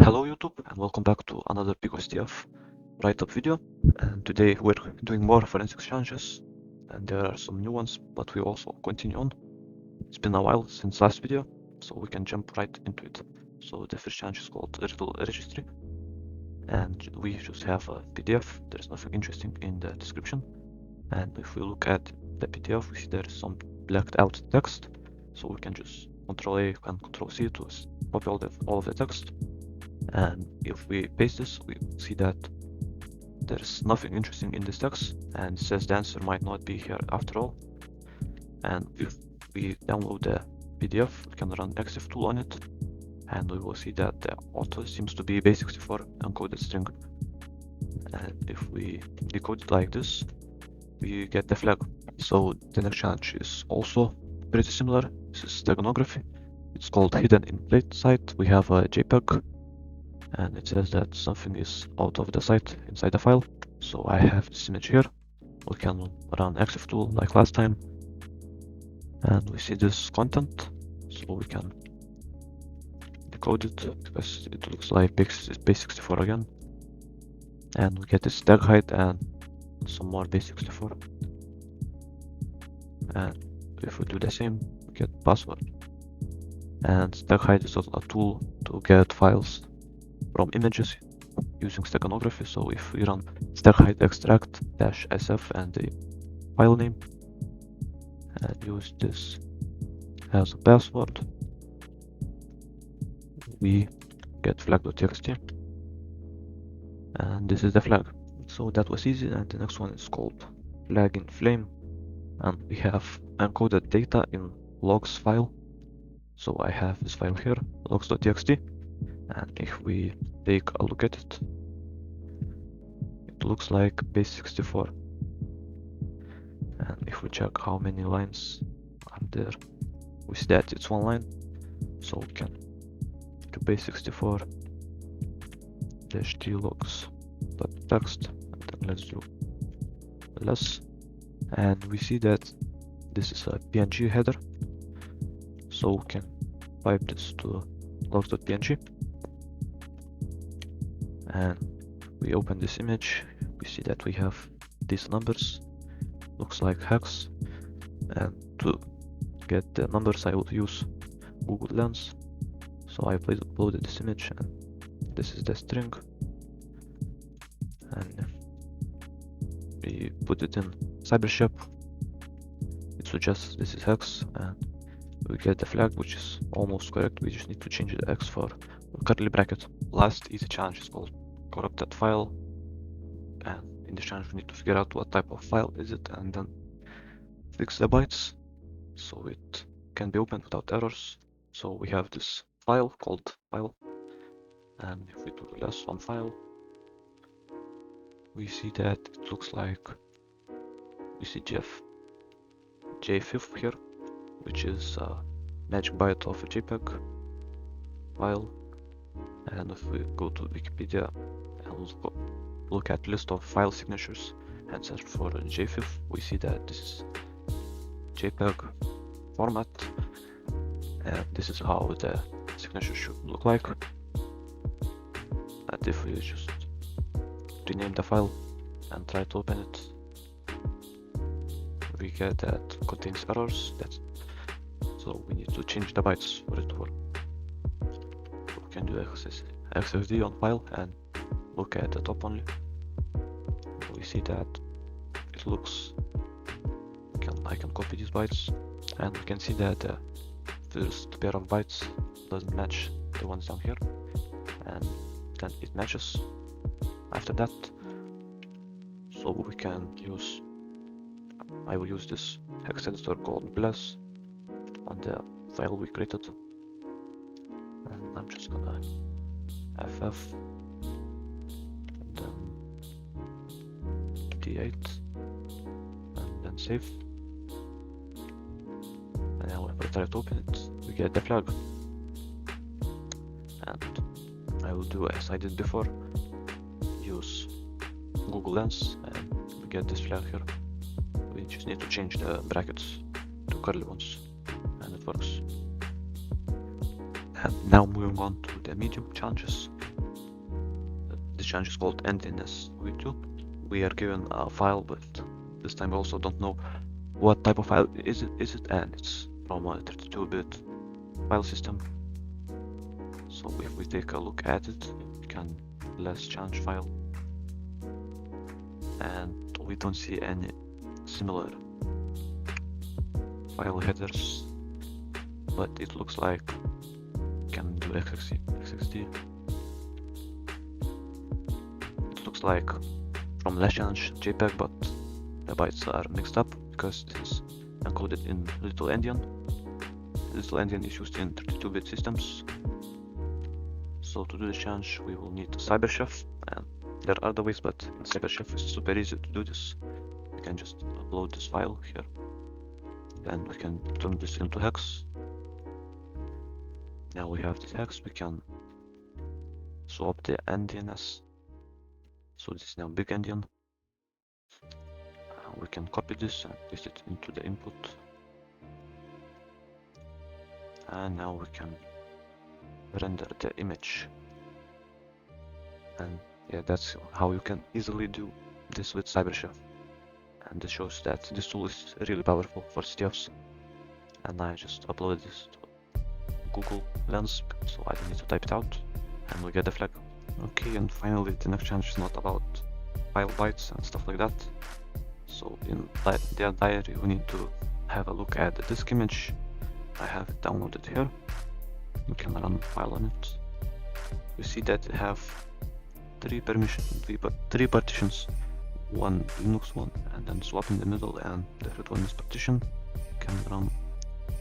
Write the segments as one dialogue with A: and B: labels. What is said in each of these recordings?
A: Hello YouTube and welcome back to another picoCTF write-up video, and today we're doing more forensics challenges and there are some new ones, but we also continue on. It's been a while since last video, so we can jump right into it. So the first challenge is called Riddle Registry and we just have a PDF. There's nothing interesting in the description, and if we look at the PDF we see there is some blacked out text, so we can just Ctrl A and Ctrl C to copy all of the text. And if we paste this, we see that there's nothing interesting in this text and it says the answer might not be here after all. And if we download the PDF, we can run XF tool on it and we will see that the auto seems to be base64 encoded string. And if we decode it like this, we get the flag. So the next challenge is also pretty similar. This is steganography. It's called hidden in plain sight. We have a JPEG and it says that something is out of the sight inside the file. So I have this image here. We can run XF tool like last time and we see this content, so we can decode it because it looks like base64 again, and we get this tag height and some more base64. And if we do the same, we get password. And tag height is also a tool to get files from images using steganography. So if we run stack height extract -sf and the file name and use this as a password, we get flag.txt, and this is the flag. So that was easy. And the next one is called flag in flame, and we have encoded data in logs file. So I have this file here, logs.txt, and if we take a look at it, it looks like base64. And if we check how many lines are there, we see that it's one line. So we can do base64 -t logs.txt, and then let's do less, and we see that this is a PNG header. So we can pipe this to logs.png, and we open this image. We see that we have these numbers, looks like hex, and to get the numbers I will use Google Lens. So I uploaded this image and this is the string, and we put it in CyberShep. It suggests this is hex and we get the flag, which is almost correct. We just need to change the X for curly bracket. Last easy challenge is called corrupted file, and in this challenge we need to figure out what type of file is it and then fix the bytes so it can be opened without errors. So we have this file called file, and if we do less on file, we see that it looks like we see JFIF here, which is a magic byte of a JPEG file. And if we go to Wikipedia and look at list of file signatures and search for JFIF, we see that this is JPEG format, and this is how the signature should look like. And if we just rename the file and try to open it, we get that contains errors. So we need to change the bytes for it to work. We can do XFD on file and look at the top only. We see that it looks, I can copy these bytes, and we can see that the first pair of bytes doesn't match the ones down here, and then it matches after that. So we can use, I will use this hex editor called bless on the file we created, and I'm just gonna ff and then d8 and then save. And now if I try to open it, we get the flag. And I will do as I did before, use Google Lens, and we get this flag here. We just need to change the brackets to curly ones, and it works. And now moving on to the medium challenges. challenge is called NDNS video. We are given a file, but this time we also don't know what type of file is it, and it's from a 32-bit file system. So if we take a look at it, we can let's challenge file, and we don't see any similar file headers, but it looks like we can do XXD. It looks like from last challenge JPEG, but the bytes are mixed up because it is encoded in little endian. Little endian is used in 32-bit systems. So to do the challenge, we will need CyberChef, and there are other ways, but in CyberChef it's super easy to do this. We can just upload this file here, then we can turn this into hex. Now we have this hex, we can swap the NDNS. So this is now big endian. We can copy this and paste it into the input. And now we can render the image. And yeah, that's how you can easily do this with CyberChef. And this shows that this tool is really powerful for CTFs. And I just uploaded this to Google Lens, so I don't need to type it out, and we get the flag. Okay, and finally the next challenge is not about file bytes and stuff like that. So in the diary we need to have a look at the disk image. I have it downloaded here. We can run file on it. You see that we have three partitions, one Linux one, and then swap in the middle, and the third one is partition. You can run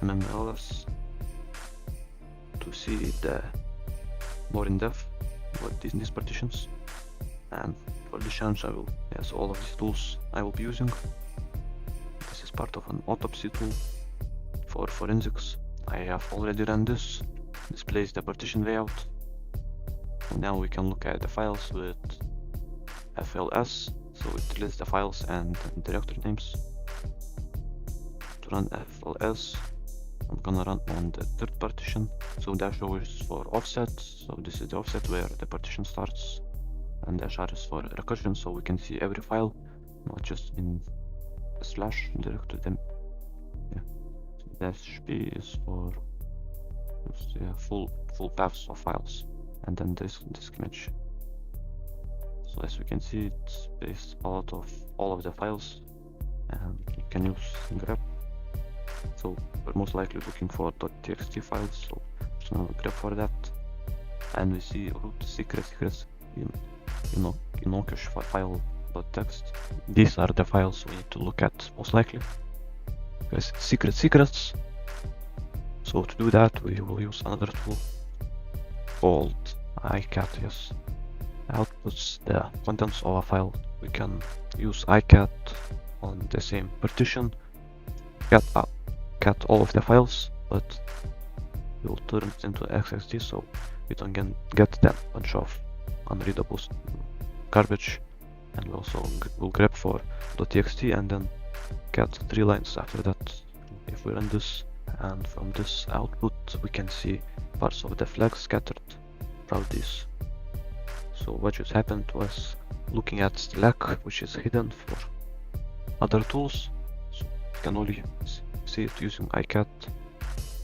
A: mmls to see the more in depth what these partitions. And for this challenge I will, yes, all of these tools I will be using. This is part of an autopsy tool for forensics. I have already run this, displays the partition layout. And now we can look at the files with FLS, so it lists the files and directory names. To run FLS, I'm gonna run on the third partition. So dash O is for offset, so this is the offset where the partition starts, and dash R is for recursion, so we can see every file, not just in a slash directory. Then yeah, dash P is for full paths of files, and then this image. So as we can see, it's based out of all of the files, and you can use grep. So we're most likely looking for .txt files, so there's no grep for that. And we see root secrets in Inocache file.txt. These are the files we need to look at most likely, because it's secrets. So to do that, we will use another tool called icat. Yes, outputs the contents of a file. We can use icat on the same partition, cat all of the files, but we will turn it into XXD, so we don't get that bunch of unreadable garbage. And we also will grep for .txt and then cat 3 lines after that. If we run this, and from this output we can see parts of the flags scattered throughout this. So what just happened was looking at the lag, which is hidden for other tools. So you can only see it using icat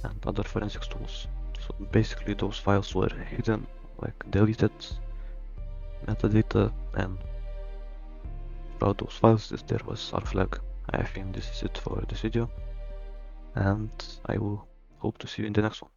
A: and other forensics tools. So basically those files were hidden, like deleted metadata, and throughout those files there was our flag. I think this is it for this video, and I will hope to see you in the next one.